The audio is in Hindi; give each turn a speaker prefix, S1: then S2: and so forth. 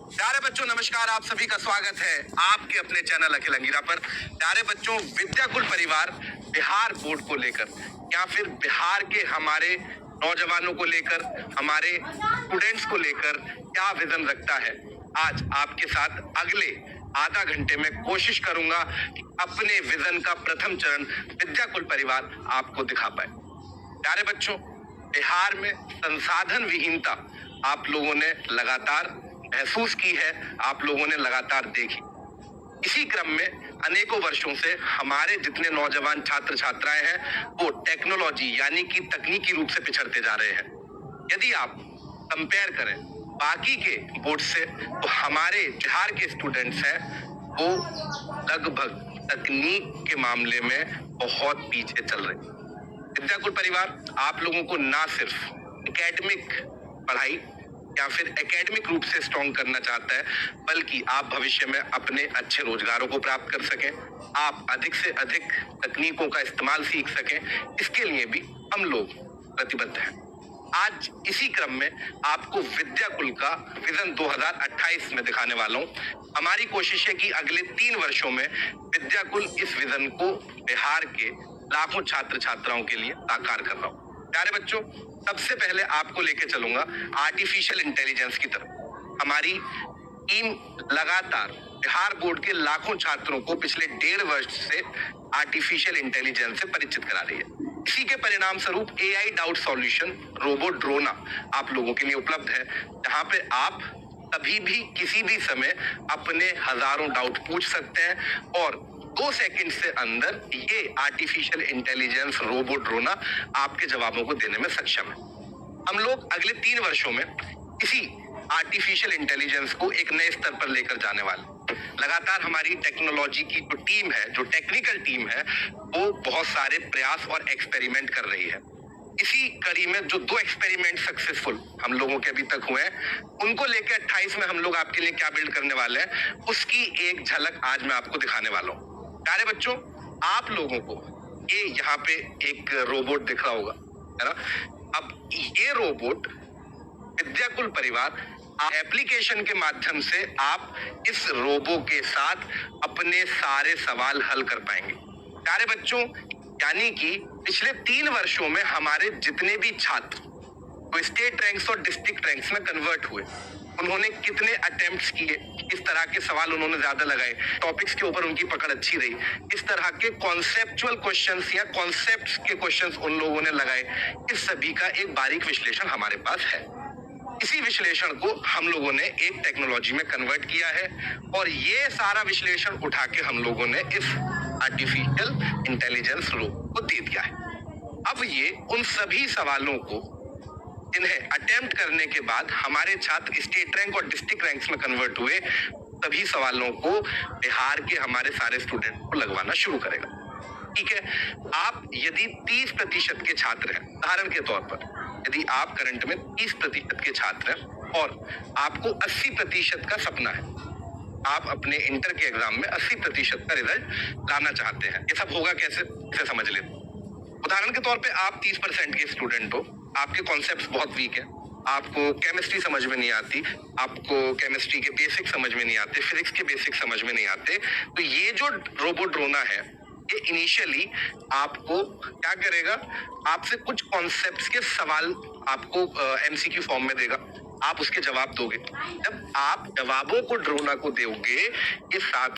S1: प्यारे बच्चों नमस्कार, आप सभी का स्वागत है आपके अपने चैनल अखिल अंगीरा पर। प्यारे बच्चों, विद्याकुल परिवार बिहार बोर्ड को लेकर या फिर बिहार के हमारे नौजवानों को लेकर, हमारे स्टूडेंट्स को लेकर क्या विजन रखता है, आज आपके साथ अगले आधा घंटे में कोशिश करूंगा कि अपने विजन का प्रथम चरण विद्याकुल परिवार आपको दिखा पाए। प्यारे बच्चों, बिहार में संसाधन विहीनता आप लोगों ने लगातार महसूस की है, आप लोगों ने लगातार देखी। इसी क्रम में अनेकों वर्षों से हमारे जितने नौजवान छात्र छात्राएं हैं वो टेक्नोलॉजी यानी कि तकनीकी रूप से पिछड़ते जा रहे हैं। यदि आप कंपेयर करें बाकी के बोर्ड से तो हमारे बिहार के स्टूडेंट्स हैं वो लगभग तकनीक के मामले में बहुत पीछे चल रहे हैं। विद्याकुल परिवार आप लोगों को ना सिर्फ एकेडमिक पढ़ाई या फिर एकेडमिक रूप से स्ट्रॉन्ग करना चाहता है, बल्कि आप भविष्य में अपने अच्छे रोजगारों को प्राप्त कर सकें, आप अधिक से अधिक तकनीकों का इस्तेमाल सीख सकें, इसके लिए भी हम लोग प्रतिबद्ध हैं। आज इसी क्रम में आपको विद्याकुल का विजन 2028 में दिखाने वाला हूं। हमारी कोशिश है कि अगले 3 वर्षों में विद्याकुल इस विजन को बिहार के लाखों छात्र छात्राओं के लिए साकार कर रहा हूं। प्यारे बच्चों, सबसे पहले आपको लेके चलूंगा आर्टिफिशियल इंटेलिजेंस की तरफ। हमारी टीम लगातार बिहार बोर्ड के लाखों छात्रों को पिछले 1.5 वर्ष से आर्टिफिशियल इंटेलिजेंस से परिचित करा रही है। इसी के परिणाम स्वरूप AI doubt solution robo Drona आप लोगों के लिए उपलब्ध है, जहां पे आप कभी भी किसी भी समय अपने हजारों डाउट पूछ सकते हैं और 2 सेकंड से अंदर ये आर्टिफिशियल इंटेलिजेंस रोबो ड्रोना आपके जवाबों को देने में सक्षम है। हम लोग अगले 3 वर्षों में इसी आर्टिफिशियल इंटेलिजेंस को एक नए स्तर पर लेकर जाने वाले। लगातार हमारी टेक्नोलॉजी की जो टीम है, जो टेक्निकल टीम है, वो बहुत सारे प्रयास और एक्सपेरिमेंट कर रही है। इसी कड़ी में जो 2 एक्सपेरिमेंट सक्सेसफुल हम लोगों के अभी तक हुए हैं, उनको लेकर 28 में हम लोग आपके लिए क्या बिल्ड करने वाले हैं, उसकी एक झलक आज मैं आपको दिखाने वाला हूँ। प्यारे बच्चों, आप लोगों को ये यहाँ पे एक रोबोट दिख रहा होगा, है ना। अब ये रोबोट विद्याकुल परिवार एप्लीकेशन के माध्यम से आप इस रोबो के साथ अपने सारे सवाल हल कर पाएंगे। प्यारे बच्चों, यानी कि पिछले 3 वर्षों में हमारे जितने भी छात्र तो स्टेट रैंक्स और डिस्ट्रिक्ट रैंक्स में कन्वर्ट हुए, उन्होंने कितने अटेम्प्ट्स किए, किस तरह के सवाल उन्होंने ज्यादा लगाए, टॉपिक्स के ऊपर उनकी पकड़ अच्छी रही, इस तरह के कॉन्सेप्चुअल क्वेश्चंस या कॉन्सेप्ट्स के क्वेश्चंस उन लोगों ने लगाए, इस सभी का एक बारीक विश्लेषण हमारे पास है। इसी विश्लेषण को हम लोगों ने एक टेक्नोलॉजी में कन्वर्ट किया है और ये सारा विश्लेषण उठा के हम लोगों ने इस आर्टिफिशियल इंटेलिजेंस रोबो को दे दिया है। अब ये उन सभी सवालों को इन्हें अटेम्प्ट करने के बाद हमारे छात्र स्टेट रैंक और डिस्ट्रिक्ट रैंक्स में कन्वर्ट हुए, सभी सवालों को बिहार के हमारे सारे स्टूडेंट को लगवाना शुरू करेगा। ठीक है, आप यदि 30% के छात्र हैं, उदाहरण के तौर पर यदि आप करंट में 30% के छात्र हैं और आपको 80% का सपना है, आप अपने इंटर के एग्जाम में 80% का रिजल्ट लाना चाहते हैं, ये सब होगा कैसे, इसे समझ लेते। उदाहरण के तौर पे आप 30% के स्टूडेंट हो, आपके कॉन्सेप्ट्स बहुत वीक है, आपको केमिस्ट्री समझ में नहीं आती, आपको केमिस्ट्री के बेसिक समझ में नहीं आते, फिजिक्स के बेसिक समझ में नहीं आते, तो ये जो रोबो ड्रोना है ये इनिशियली आपको क्या करेगा, आपसे कुछ कॉन्सेप्ट्स के सवाल आपको MCQ फॉर्म में देगा, आप उसके जवाब दोगे। जब आप जवाबों को ड्रोना को दोगे, ये साथ